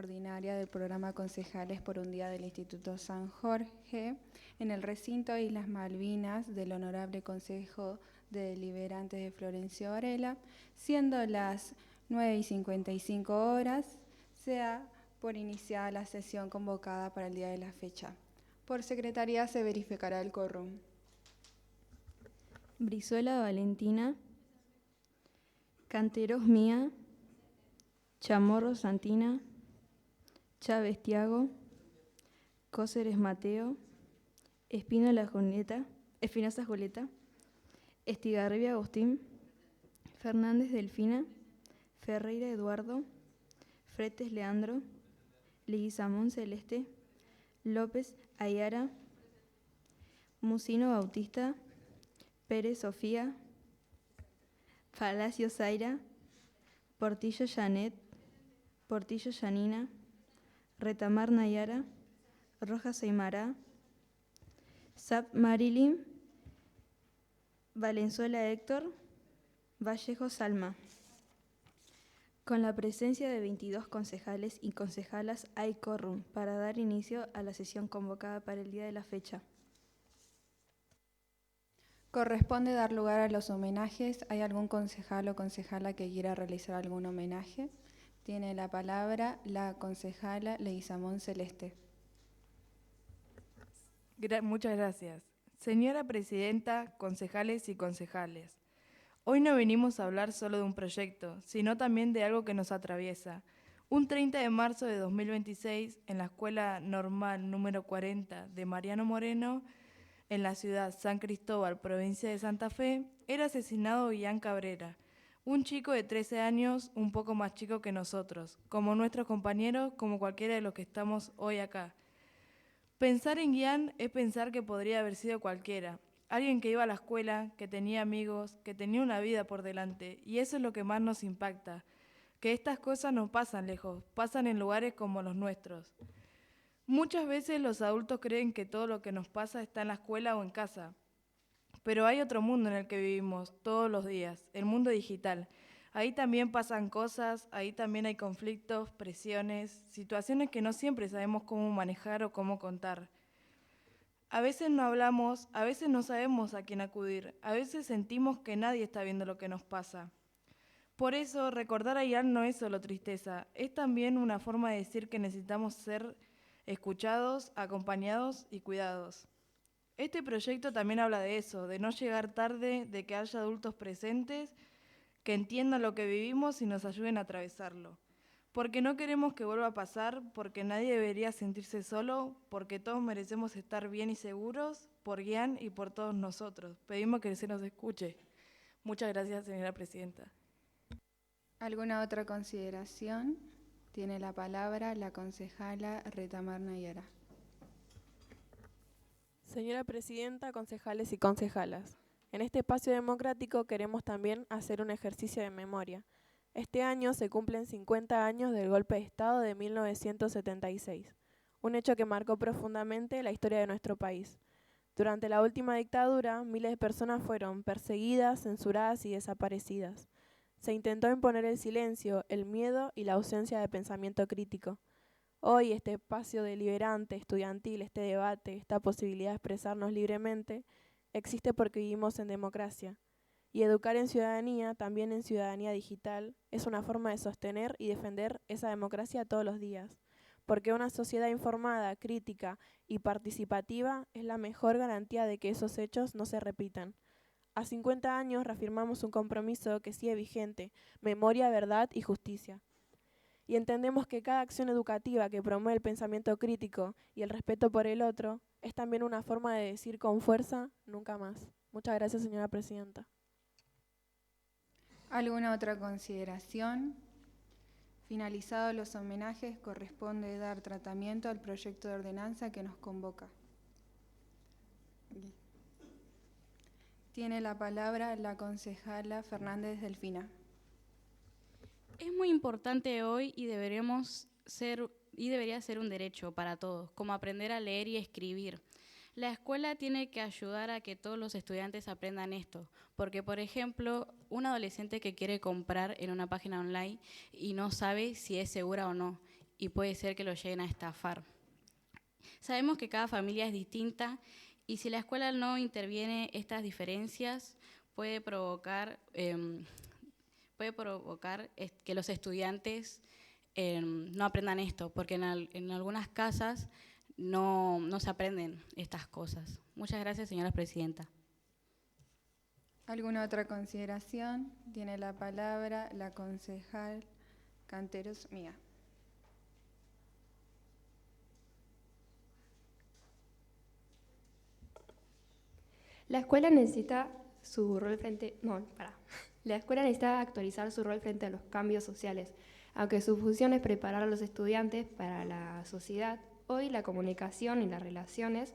ordinaria del programa Concejales por un Día del Instituto San Jorge en el recinto Islas Malvinas del Honorable Consejo de Deliberantes de Florencio Varela, siendo las 9:55, sea por iniciada la sesión convocada para el día de la fecha. Por secretaría se verificará el quórum. Brizuela Valentina, Canteros Mía, Chamorro Santina, Chávez Tiago, Cóceres Mateo, Espinosa Julieta, Estigarribia Agustín, Fernández Delfina, Ferreira Eduardo, Fretes Leandro, Leguizamón Celeste, López Ayara, Musino Bautista, Pérez Sofía, Palacio Zaira, Portillo Janet, Portillo Janina, Retamar Nayara, Rojas Aymara, Sap Marilyn, Valenzuela Héctor, Vallejo Salma. Con la presencia de 22 concejales y concejalas hay quórum para dar inicio a la sesión convocada para el día de la fecha. Corresponde dar lugar a los homenajes. ¿Hay algún concejal o concejala que quiera realizar algún homenaje? Tiene la palabra la concejala Leguizamón Celeste. Muchas gracias. Señora Presidenta, concejales y concejales, hoy no venimos a hablar solo de un proyecto, sino también de algo que nos atraviesa. Un 30 de marzo de 2026, en la Escuela Normal número 40 de Mariano Moreno, en la ciudad San Cristóbal, provincia de Santa Fe, era asesinado Ian Cabrera, un chico de 13 años, un poco más chico que nosotros, como nuestros compañeros, como cualquiera de los que estamos hoy acá. Pensar en Ian es pensar que podría haber sido cualquiera, alguien que iba a la escuela, que tenía amigos, que tenía una vida por delante, y eso es lo que más nos impacta, que estas cosas no pasan lejos, pasan en lugares como los nuestros. Muchas veces los adultos creen que todo lo que nos pasa está en la escuela o en casa, pero hay otro mundo en el que vivimos todos los días, el mundo digital. Ahí también pasan cosas, ahí también hay conflictos, presiones, situaciones que no siempre sabemos cómo manejar o cómo contar. A veces no hablamos, a veces no sabemos a quién acudir, a veces sentimos que nadie está viendo lo que nos pasa. Por eso, recordar a Ian no es solo tristeza, es también una forma de decir que necesitamos ser escuchados, acompañados y cuidados. Este proyecto también habla de eso, de no llegar tarde, de que haya adultos presentes que entiendan lo que vivimos y nos ayuden a atravesarlo. Porque no queremos que vuelva a pasar, porque nadie debería sentirse solo, porque todos merecemos estar bien y seguros, por Ian y por todos nosotros. Pedimos que se nos escuche. Muchas gracias, señora presidenta. ¿Alguna otra consideración? Tiene la palabra la concejala Retamar Nayara. Señora Presidenta, concejales y concejalas, en este espacio democrático queremos también hacer un ejercicio de memoria. Este año se cumplen 50 años del golpe de Estado de 1976, un hecho que marcó profundamente la historia de nuestro país. Durante la última dictadura, miles de personas fueron perseguidas, censuradas y desaparecidas. Se intentó imponer el silencio, el miedo y la ausencia de pensamiento crítico. Hoy este espacio deliberante, estudiantil, este debate, esta posibilidad de expresarnos libremente, existe porque vivimos en democracia. Y educar en ciudadanía, también en ciudadanía digital, es una forma de sostener y defender esa democracia todos los días. Porque una sociedad informada, crítica y participativa es la mejor garantía de que esos hechos no se repitan. A 50 años reafirmamos un compromiso que sigue vigente: memoria, verdad y justicia. Y entendemos que cada acción educativa que promueve el pensamiento crítico y el respeto por el otro es también una forma de decir con fuerza: nunca más. Muchas gracias, señora presidenta. ¿Alguna otra consideración? Finalizados los homenajes, corresponde dar tratamiento al proyecto de ordenanza que nos convoca. Tiene la palabra la concejala Fernández Delfina. Es muy importante hoy y debería ser un derecho para todos, como aprender a leer y escribir. La escuela tiene que ayudar a que todos los estudiantes aprendan esto, porque, por ejemplo, un adolescente que quiere comprar en una página online y no sabe si es segura o no, y puede ser que lo lleguen a estafar. Sabemos que cada familia es distinta y si la escuela no interviene estas diferencias puede provocar que los estudiantes no aprendan esto, porque en algunas casas no se aprenden estas cosas. Muchas gracias, señora presidenta. ¿Alguna otra consideración? Tiene la palabra la concejal Canteros Mía. La escuela necesita La escuela necesita actualizar su rol frente a los cambios sociales. Aunque su función es preparar a los estudiantes para la sociedad, hoy la comunicación y las relaciones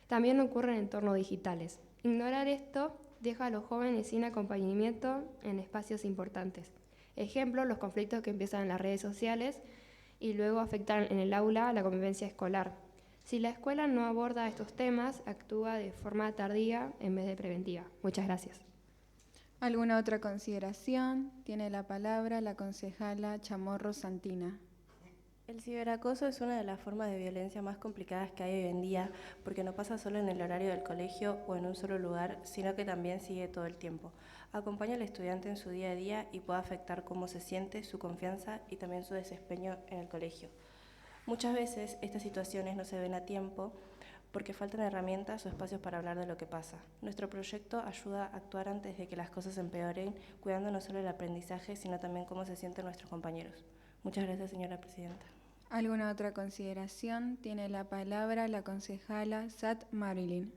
también ocurren en entornos digitales. Ignorar esto deja a los jóvenes sin acompañamiento en espacios importantes. Ejemplo, los conflictos que empiezan en las redes sociales y luego afectan en el aula a la convivencia escolar. Si la escuela no aborda estos temas, actúa de forma tardía en vez de preventiva. Muchas gracias. ¿Alguna otra consideración? Tiene la palabra la concejala Chamorro Santina. El ciberacoso es una de las formas de violencia más complicadas que hay hoy en día, porque no pasa solo en el horario del colegio o en un solo lugar, sino que también sigue todo el tiempo. Acompaña al estudiante en su día a día y puede afectar cómo se siente, su confianza y también su desempeño en el colegio. Muchas veces estas situaciones no se ven a tiempo porque faltan herramientas o espacios para hablar de lo que pasa. Nuestro proyecto ayuda a actuar antes de que las cosas empeoren, cuidando no solo el aprendizaje, sino también cómo se sienten nuestros compañeros. Muchas gracias, señora presidenta. ¿Alguna otra consideración? Tiene la palabra la concejala Sat Marilyn.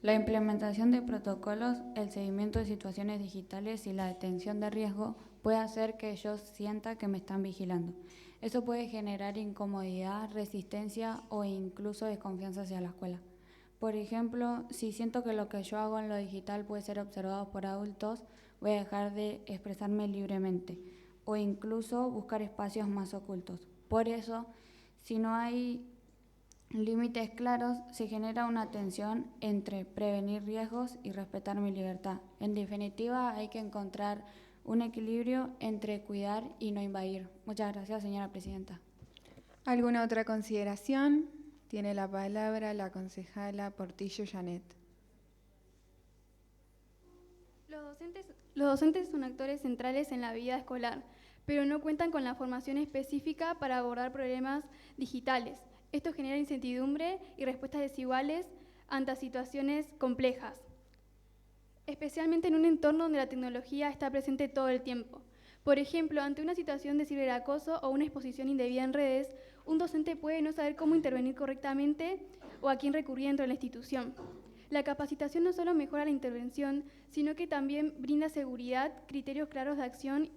La implementación de protocolos, el seguimiento de situaciones digitales y la detención de riesgo puede hacer que yo sienta que me están vigilando. Eso puede generar incomodidad, resistencia o incluso desconfianza hacia la escuela. Por ejemplo, si siento que lo que yo hago en lo digital puede ser observado por adultos, voy a dejar de expresarme libremente o incluso buscar espacios más ocultos. Por eso, si no hay límites claros, se genera una tensión entre prevenir riesgos y respetar mi libertad. En definitiva, hay que encontrar un equilibrio entre cuidar y no invadir. Muchas gracias, señora presidenta. ¿Alguna otra consideración? Tiene la palabra la concejala Portillo Janet. Los docentes son actores centrales en la vida escolar, pero no cuentan con la formación específica para abordar problemas digitales. Esto genera incertidumbre y respuestas desiguales ante situaciones complejas, especialmente en un entorno donde la tecnología está presente todo el tiempo. Por ejemplo, ante una situación de ciberacoso o una exposición indebida en redes, un docente puede no saber cómo intervenir correctamente o a quién recurrir dentro de la institución. La capacitación no solo mejora la intervención, sino que también brinda seguridad, criterios claros de acción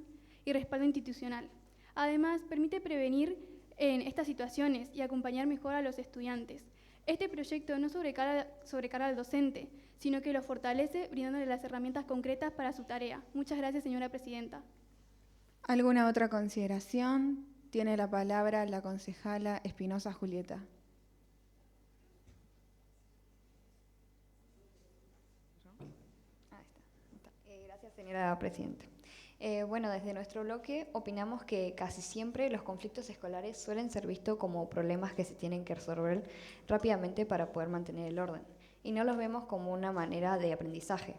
y respaldo institucional. Además, permite prevenir en estas situaciones y acompañar mejor a los estudiantes. Este proyecto no sobrecarga al docente, sino que lo fortalece brindándole las herramientas concretas para su tarea. Muchas gracias, señora presidenta. ¿Alguna otra consideración? Tiene la palabra la concejala Espinosa Julieta. Gracias, señora presidenta. Bueno, desde nuestro bloque opinamos que casi siempre los conflictos escolares suelen ser vistos como problemas que se tienen que resolver rápidamente para poder mantener el orden, y no los vemos como una manera de aprendizaje.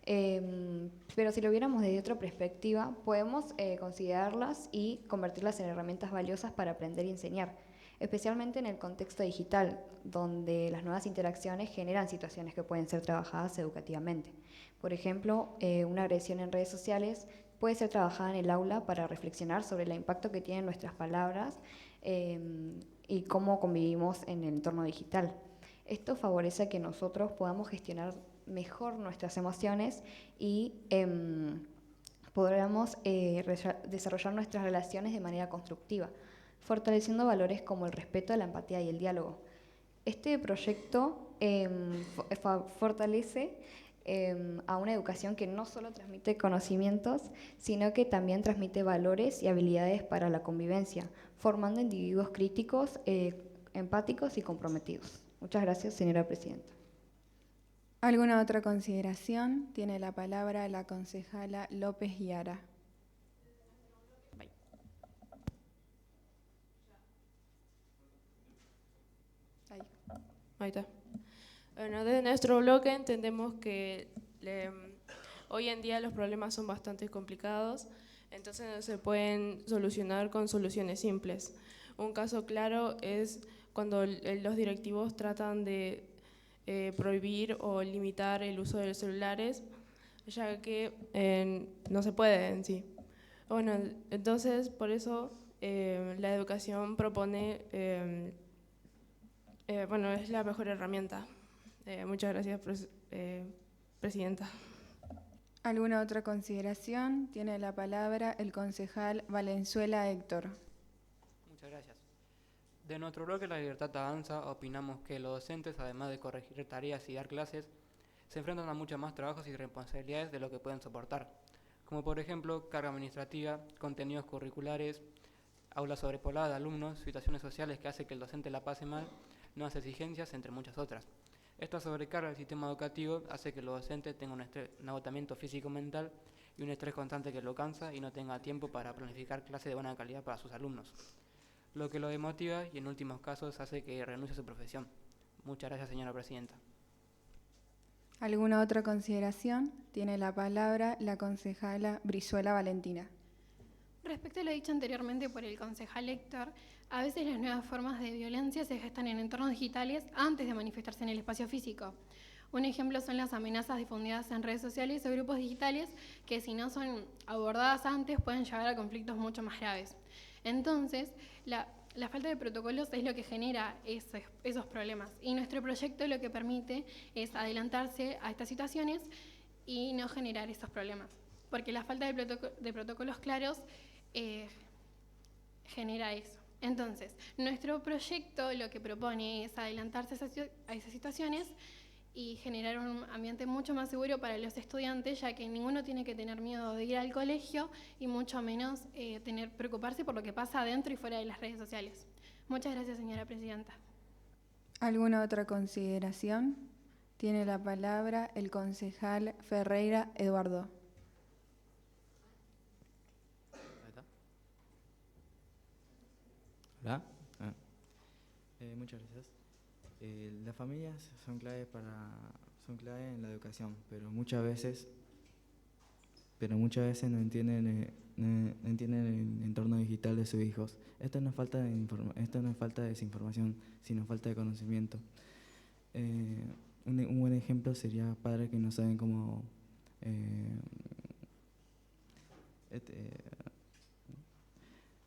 Pero si lo viéramos desde otra perspectiva, podemos considerarlas y convertirlas en herramientas valiosas para aprender y enseñar, especialmente en el contexto digital, donde las nuevas interacciones generan situaciones que pueden ser trabajadas educativamente. Por ejemplo, una agresión en redes sociales puede ser trabajada en el aula para reflexionar sobre el impacto que tienen nuestras palabras y cómo convivimos en el entorno digital. Esto favorece que nosotros podamos gestionar mejor nuestras emociones y podamos desarrollar nuestras relaciones de manera constructiva, fortaleciendo valores como el respeto, la empatía y el diálogo. Este proyecto fortalece a una educación que no solo transmite conocimientos, sino que también transmite valores y habilidades para la convivencia, formando individuos críticos, empáticos y comprometidos. Muchas gracias, señora presidenta. ¿Alguna otra consideración? Tiene la palabra la concejala López Yara. Ahí está. Bueno, desde nuestro bloque entendemos que hoy en día los problemas son bastante complicados, entonces no se pueden solucionar con soluciones simples. Un caso claro es cuando los directivos tratan de prohibir o limitar el uso de los celulares, ya que no se puede en sí. Bueno, entonces por eso la educación propone, es la mejor herramienta. Muchas gracias, Presidenta. ¿Alguna otra consideración? Tiene la palabra el concejal Valenzuela Héctor. Muchas gracias. De nuestro bloque La Libertad Avanza opinamos que los docentes, además de corregir tareas y dar clases, se enfrentan a muchos más trabajos y responsabilidades de lo que pueden soportar, como por ejemplo carga administrativa, contenidos curriculares, aulas sobrepobladas de alumnos, situaciones sociales que hace que el docente la pase mal, nuevas exigencias, entre muchas otras. Esta sobrecarga del sistema educativo hace que los docentes tengan un agotamiento físico-mental y un estrés constante que lo cansa y no tenga tiempo para planificar clases de buena calidad para sus alumnos, lo que lo demotiva y en últimos casos hace que renuncie a su profesión. Muchas gracias, señora Presidenta. ¿Alguna otra consideración? Tiene la palabra la concejala Brizuela Valentina. Respecto a lo dicho anteriormente por el concejal Héctor, a veces las nuevas formas de violencia se gestan en entornos digitales antes de manifestarse en el espacio físico. Un ejemplo son las amenazas difundidas en redes sociales o grupos digitales que, si no son abordadas antes, pueden llevar a conflictos mucho más graves. Entonces, la falta de protocolos es lo que genera esos problemas, y nuestro proyecto lo que permite es adelantarse a estas situaciones y no generar esos problemas, porque la falta de protocolos claros genera eso. Entonces, nuestro proyecto lo que propone es adelantarse a esas situaciones y generar un ambiente mucho más seguro para los estudiantes, ya que ninguno tiene que tener miedo de ir al colegio y mucho menos preocuparse por lo que pasa adentro y fuera de las redes sociales. Muchas gracias, señora Presidenta. ¿Alguna otra consideración? Tiene la palabra el concejal Ferreira Eduardo. Hola. Muchas gracias. Las familias son clave en la educación, pero muchas veces no entienden el entorno digital de sus hijos. Esto no es falta de desinformación, sino falta de conocimiento. Un buen ejemplo sería padres que no saben cómo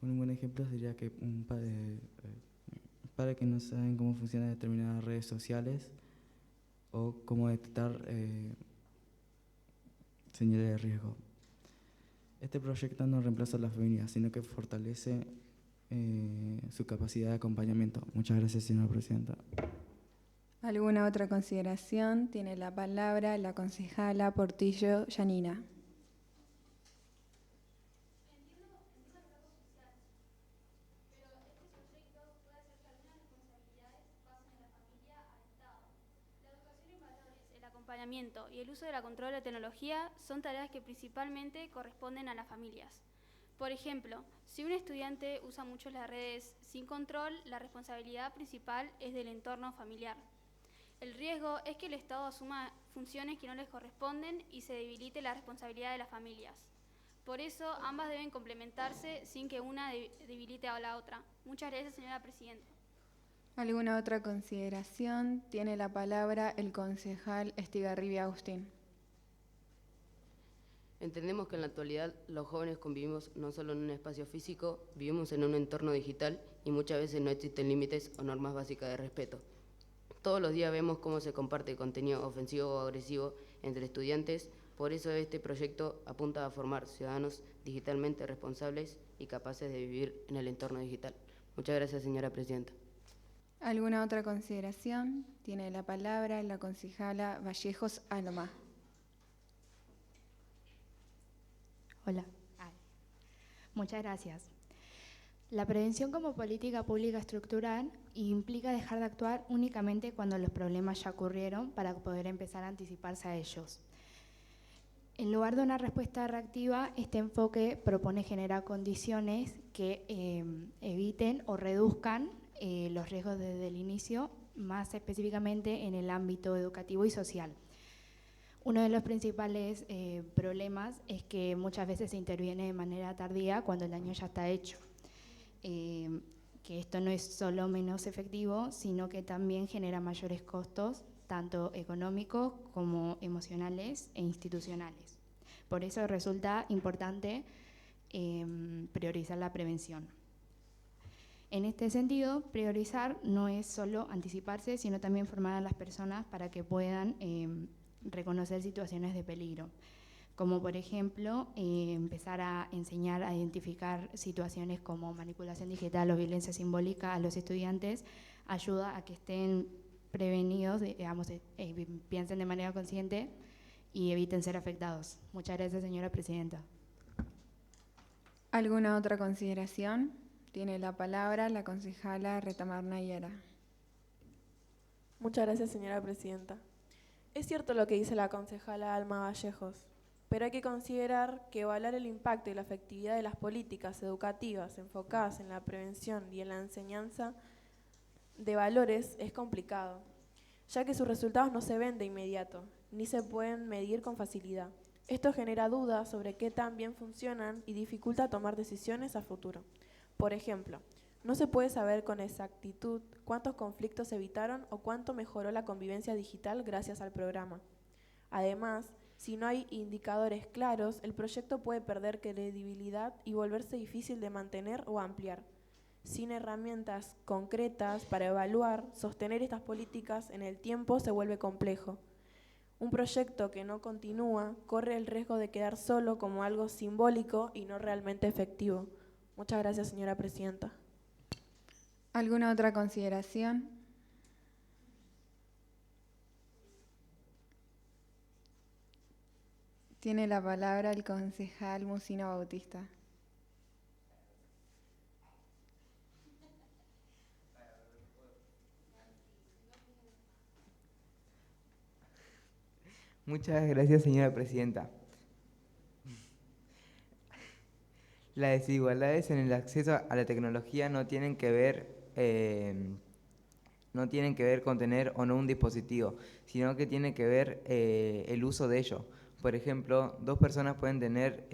un buen ejemplo sería que un padre que no saben cómo funcionan determinadas redes sociales o cómo detectar señales de riesgo. Este proyecto no reemplaza a la familia, sino que fortalece su capacidad de acompañamiento. Muchas gracias, señora Presidenta. ¿Alguna otra consideración? Tiene la palabra la concejala Portillo Yanina. Y el uso de la control de la tecnología son tareas que principalmente corresponden a las familias. Por ejemplo, si un estudiante usa mucho las redes sin control, la responsabilidad principal es del entorno familiar. El riesgo es que el Estado asuma funciones que no les corresponden y se debilite la responsabilidad de las familias. Por eso, ambas deben complementarse sin que una debilite a la otra. Muchas gracias, señora Presidenta. ¿Alguna otra consideración? Tiene la palabra el concejal Estigarribia Agustín. Entendemos que en la actualidad los jóvenes convivimos no solo en un espacio físico, vivimos en un entorno digital y muchas veces no existen límites o normas básicas de respeto. Todos los días vemos cómo se comparte contenido ofensivo o agresivo entre estudiantes, por eso este proyecto apunta a formar ciudadanos digitalmente responsables y capaces de vivir en el entorno digital. Muchas gracias, señora Presidenta. ¿Alguna otra consideración? Tiene la palabra la concejala Vallejos Alma. Hola. Muchas gracias. La prevención como política pública estructural implica dejar de actuar únicamente cuando los problemas ya ocurrieron para poder empezar a anticiparse a ellos. En lugar de una respuesta reactiva, este enfoque propone generar condiciones que eviten o reduzcan los riesgos desde el inicio más específicamente en el ámbito educativo y social. Uno de los principales problemas es que muchas veces se interviene de manera tardía cuando el daño ya está hecho. Que esto no es solo menos efectivo, sino que también genera mayores costos, tanto económicos como emocionales e institucionales. Por eso resulta importante priorizar la prevención. En este sentido, priorizar no es solo anticiparse, sino también formar a las personas para que puedan reconocer situaciones de peligro, como por ejemplo empezar a enseñar a identificar situaciones como manipulación digital o violencia simbólica a los estudiantes, ayuda a que estén prevenidos, digamos, piensen de manera consciente y eviten ser afectados. Muchas gracias, señora presidenta. ¿Alguna otra consideración? Tiene la palabra la concejala Retamar Nayara. Muchas gracias, señora presidenta. Es cierto lo que dice la concejala Alma Vallejos, pero hay que considerar que evaluar el impacto y la efectividad de las políticas educativas enfocadas en la prevención y en la enseñanza de valores es complicado, ya que sus resultados no se ven de inmediato, ni se pueden medir con facilidad. Esto genera dudas sobre qué tan bien funcionan y dificulta tomar decisiones a futuro. Por ejemplo, no se puede saber con exactitud cuántos conflictos se evitaron o cuánto mejoró la convivencia digital gracias al programa. Además, si no hay indicadores claros, el proyecto puede perder credibilidad y volverse difícil de mantener o ampliar. Sin herramientas concretas para evaluar, sostener estas políticas en el tiempo se vuelve complejo. Un proyecto que no continúa corre el riesgo de quedar solo como algo simbólico y no realmente efectivo. Muchas gracias, señora presidenta. ¿Alguna otra consideración? Tiene la palabra el concejal Musino Bautista. Muchas gracias, señora presidenta. Las desigualdades en el acceso a la tecnología no tienen que ver con tener o no un dispositivo, sino que tiene que ver el uso de ello. Por ejemplo, dos personas pueden tener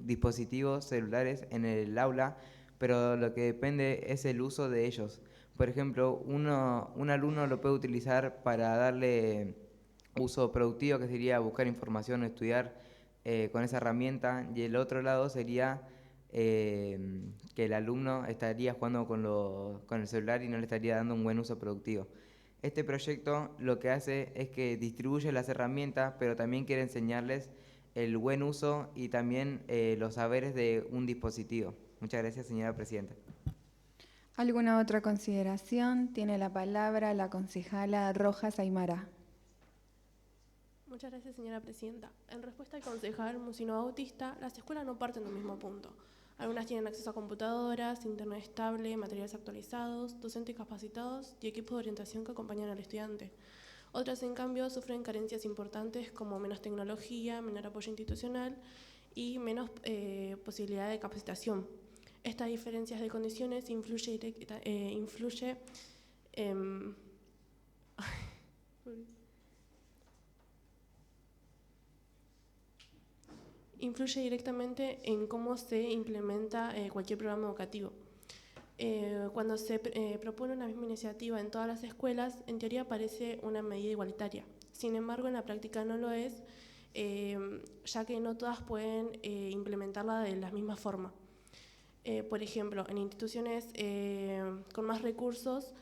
dispositivos celulares en el aula, pero lo que depende es el uso de ellos. Por ejemplo, un alumno lo puede utilizar para darle uso productivo, que sería buscar información o estudiar con esa herramienta, y el otro lado sería que el alumno estaría jugando con el celular y no le estaría dando un buen uso productivo. Este proyecto lo que hace es que distribuye las herramientas, pero también quiere enseñarles el buen uso y también los saberes de un dispositivo. Muchas gracias, señora presidenta. ¿Alguna otra consideración? Tiene la palabra la concejala Rojas Aymara. Muchas gracias, señora presidenta. En respuesta al concejal Musino Bautista, las escuelas no parten del mismo punto. Algunas tienen acceso a computadoras, internet estable, materiales actualizados, docentes capacitados y equipos de orientación que acompañan al estudiante. Otras, en cambio, sufren carencias importantes como menos tecnología, menor apoyo institucional y menos posibilidad de capacitación. Estas diferencias de condiciones influye directamente en cómo se implementa cualquier programa educativo. Cuando se propone una misma iniciativa en todas las escuelas, en teoría parece una medida igualitaria. Sin embargo, en la práctica no lo es, ya que no todas pueden implementarla de la misma forma. Por ejemplo, en instituciones con más recursos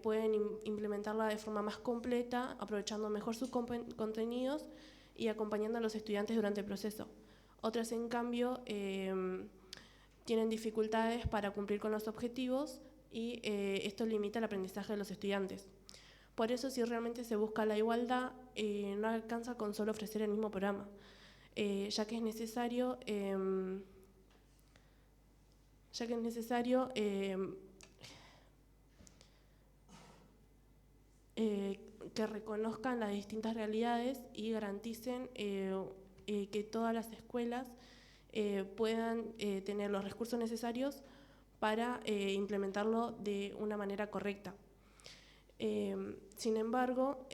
pueden implementarla de forma más completa, aprovechando mejor sus contenidos y acompañando a los estudiantes durante el proceso. Otras, en cambio, tienen dificultades para cumplir con los objetivos y esto limita el aprendizaje de los estudiantes. Por eso, si realmente se busca la igualdad, no alcanza con solo ofrecer el mismo programa, ya que es necesario que reconozcan las distintas realidades y garanticen que todas las escuelas puedan tener los recursos necesarios para implementarlo de una manera correcta. Sin embargo,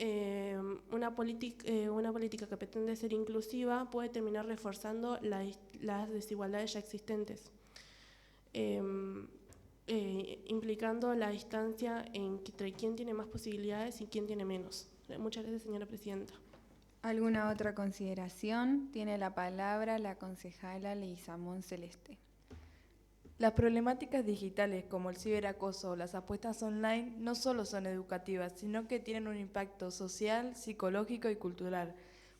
una política que pretende ser inclusiva puede terminar reforzando las desigualdades ya existentes, implicando la distancia entre quién tiene más posibilidades y quién tiene menos. Muchas gracias, señora presidenta. ¿Alguna otra consideración? Tiene la palabra la concejala Leguizamón Celeste. Las problemáticas digitales como el ciberacoso o las apuestas online no solo son educativas, sino que tienen un impacto social, psicológico y cultural.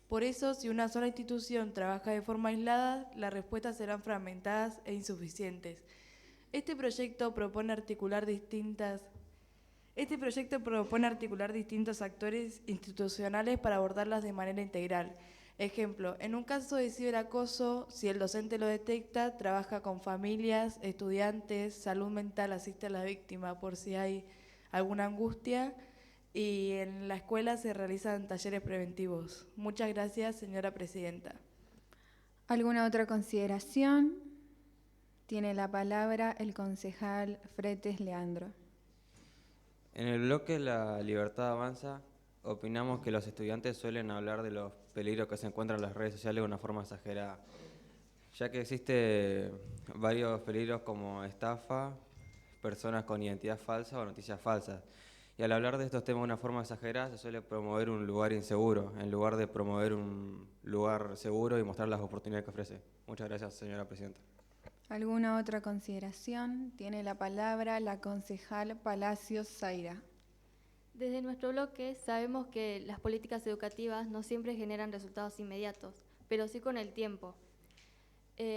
Por eso, si una sola institución trabaja de forma aislada, las respuestas serán fragmentadas e insuficientes. Este proyecto propone articular distintos actores institucionales para abordarlas de manera integral. Ejemplo, en un caso de ciberacoso, si el docente lo detecta, trabaja con familias, estudiantes, salud mental, asiste a la víctima por si hay alguna angustia, y en la escuela se realizan talleres preventivos. Muchas gracias, señora presidenta. ¿Alguna otra consideración? Tiene la palabra el concejal Fretes Leandro. En el bloque La Libertad Avanza, opinamos que los estudiantes suelen hablar de los peligros que se encuentran en las redes sociales de una forma exagerada, ya que existe varios peligros como estafa, personas con identidad falsa o noticias falsas. Y al hablar de estos temas de una forma exagerada se suele promover un lugar inseguro, en lugar de promover un lugar seguro y mostrar las oportunidades que ofrece. Muchas gracias, señora presidenta. ¿Alguna otra consideración? Tiene la palabra la concejal Palacios Zaira. Desde nuestro bloque sabemos que las políticas educativas no siempre generan resultados inmediatos, pero sí con el tiempo,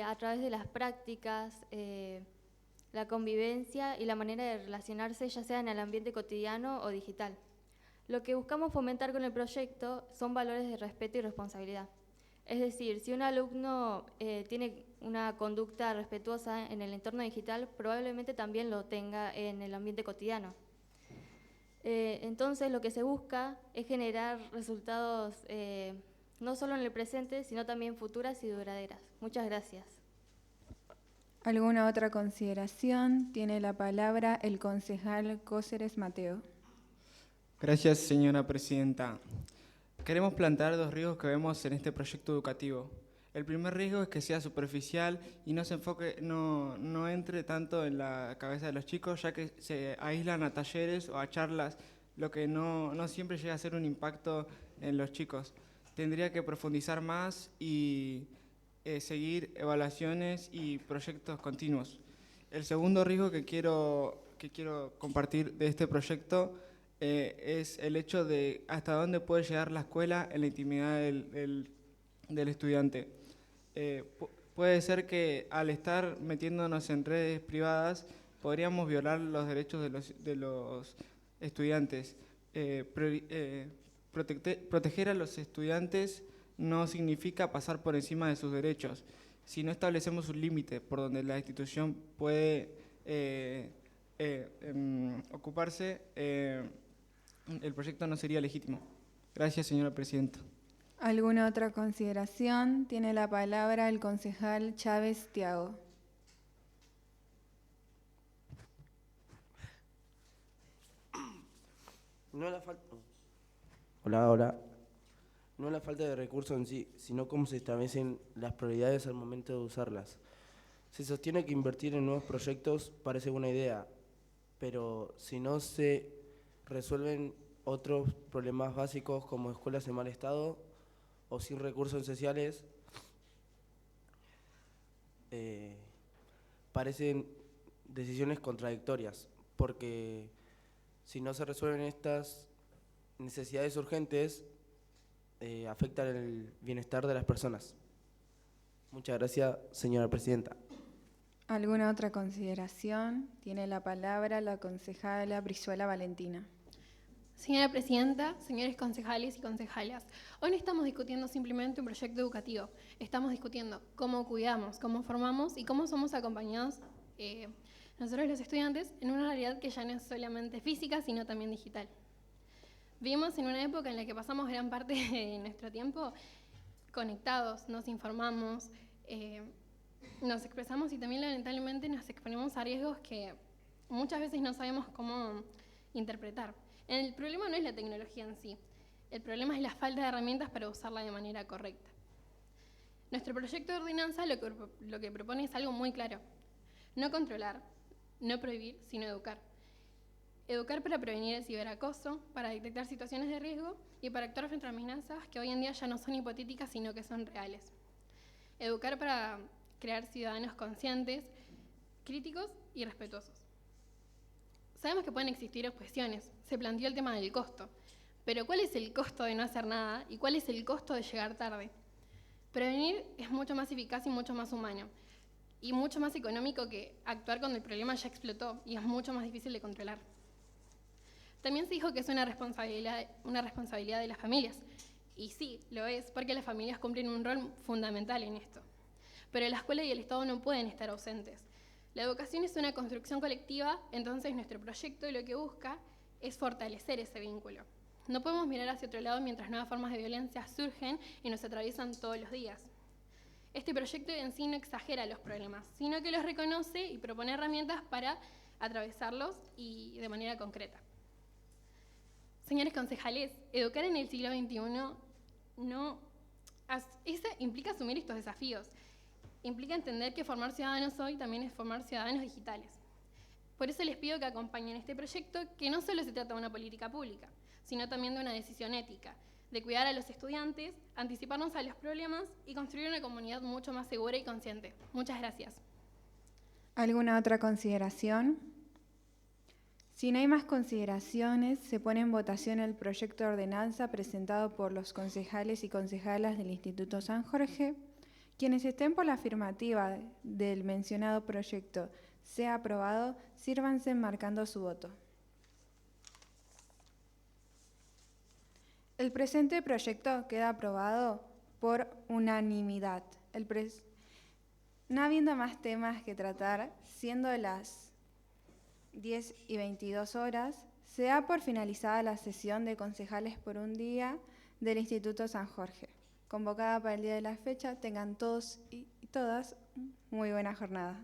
a través de las prácticas, la convivencia y la manera de relacionarse, ya sea en el ambiente cotidiano o digital. Lo que buscamos fomentar con el proyecto son valores de respeto y responsabilidad. Es decir, si un alumno tiene una conducta respetuosa en el entorno digital, probablemente también lo tenga en el ambiente cotidiano. Entonces, lo que se busca es generar resultados no solo en el presente, sino también futuras y duraderas. Muchas gracias. ¿Alguna otra consideración? Tiene la palabra el concejal Cóceres Mateo. Gracias, señora presidenta. Queremos plantear dos riesgos que vemos en este proyecto educativo. El primer riesgo es que sea superficial y no se enfoque, no entre tanto en la cabeza de los chicos, ya que se aíslan a talleres o a charlas, lo que no siempre llega a ser un impacto en los chicos. Tendría que profundizar más y seguir evaluaciones y proyectos continuos. El segundo riesgo que quiero compartir de este proyecto es el hecho de hasta dónde puede llegar la escuela en la intimidad del estudiante. Puede ser que al estar metiéndonos en redes privadas podríamos violar los derechos de los estudiantes. Proteger a los estudiantes no significa pasar por encima de sus derechos. Si no establecemos un límite por donde la institución puede ocuparse, el proyecto no sería legítimo. Gracias, señora presidenta. ¿Alguna otra consideración? Tiene la palabra el concejal Chávez Tiago. No es la falta. Hola. No es la falta de recursos en sí, sino cómo se establecen las prioridades al momento de usarlas. Se sostiene que invertir en nuevos proyectos parece buena idea, pero si no se resuelven otros problemas básicos como escuelas en mal estado o sin recursos esenciales, parecen decisiones contradictorias, porque si no se resuelven estas necesidades urgentes, afectan el bienestar de las personas. Muchas gracias, señora presidenta. ¿Alguna otra consideración? Tiene la palabra la concejala Brizuela Valentina. Señora presidenta, señores concejales y concejalas, hoy no estamos discutiendo simplemente un proyecto educativo, estamos discutiendo cómo cuidamos, cómo formamos y cómo somos acompañados nosotros los estudiantes en una realidad que ya no es solamente física, sino también digital. Vivimos en una época en la que pasamos gran parte de nuestro tiempo conectados, nos informamos, nos expresamos y también lamentablemente nos exponemos a riesgos que muchas veces no sabemos cómo interpretar. El problema no es la tecnología en sí, el problema es la falta de herramientas para usarla de manera correcta. Nuestro proyecto de ordenanza lo que propone es algo muy claro: no controlar, no prohibir, sino educar. Educar para prevenir el ciberacoso, para detectar situaciones de riesgo y para actuar frente a amenazas que hoy en día ya no son hipotéticas, sino que son reales. Educar para crear ciudadanos conscientes, críticos y respetuosos. Sabemos que pueden existir objeciones, se planteó el tema del costo, pero ¿cuál es el costo de no hacer nada y cuál es el costo de llegar tarde? Prevenir es mucho más eficaz y mucho más humano, y mucho más económico que actuar cuando el problema ya explotó y es mucho más difícil de controlar. También se dijo que es una responsabilidad de las familias, y sí, lo es, porque las familias cumplen un rol fundamental en esto. Pero la escuela y el Estado no pueden estar ausentes. La educación es una construcción colectiva, entonces nuestro proyecto lo que busca es fortalecer ese vínculo. No podemos mirar hacia otro lado mientras nuevas formas de violencia surgen y nos atraviesan todos los días. Este proyecto en sí no exagera los problemas, sino que los reconoce y propone herramientas para atravesarlos y de manera concreta. Señores concejales, educar en el siglo XXI implica asumir estos desafíos. Implica entender que formar ciudadanos hoy también es formar ciudadanos digitales. Por eso les pido que acompañen este proyecto, que no solo se trata de una política pública, sino también de una decisión ética, de cuidar a los estudiantes, anticiparnos a los problemas y construir una comunidad mucho más segura y consciente. Muchas gracias. ¿Alguna otra consideración? Si no hay más consideraciones, se pone en votación el proyecto de ordenanza presentado por los concejales y concejalas del Instituto San Jorge. Quienes estén por la afirmativa del mencionado proyecto sea aprobado, sírvanse marcando su voto. El presente proyecto queda aprobado por unanimidad. No habiendo más temas que tratar, siendo las 10:22 horas, se da por finalizada la sesión de concejales por un día del Instituto San Jorge. Convocada para el día de la fecha, tengan todos y todas muy buena jornada.